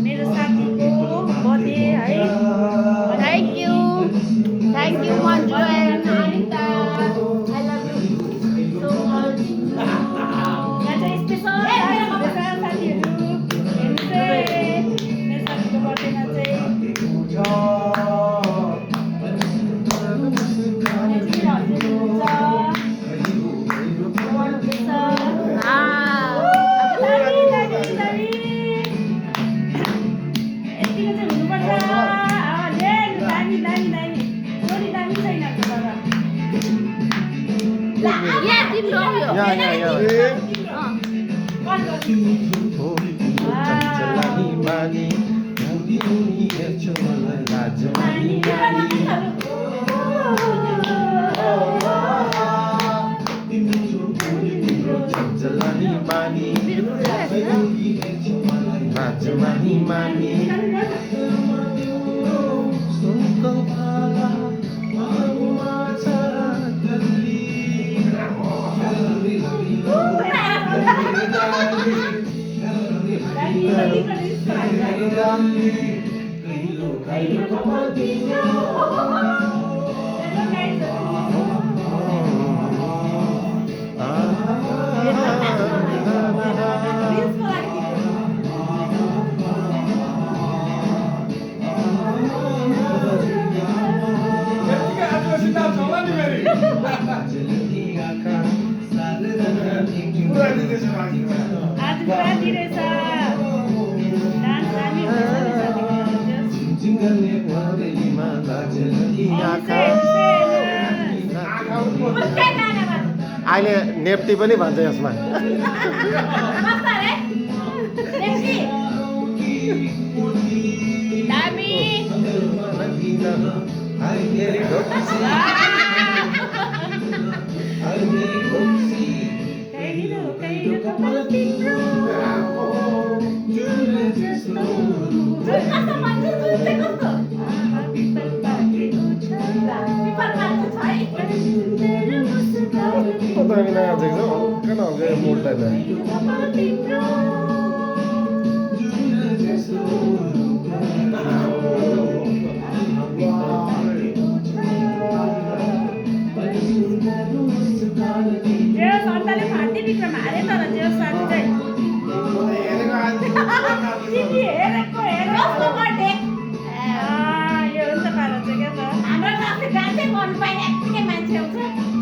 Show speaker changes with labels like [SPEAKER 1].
[SPEAKER 1] मेरो साथीको बर्थडे है।
[SPEAKER 2] Thank you Manju and Anita I love you so much.
[SPEAKER 1] यहाँ चाहिँ स्पेसल साथीहरू हेर्नुहोस् है, मेरो साथीको बर्थडेमा चाहिँ आज राति रहेछ डान्स दामी
[SPEAKER 3] अहिले नेप्टी पनि भन्छ यसमा।
[SPEAKER 2] हाम्रो गाउँमा गान्छै गर्नु पाइने यत्तिकै मान्छे आउँछ।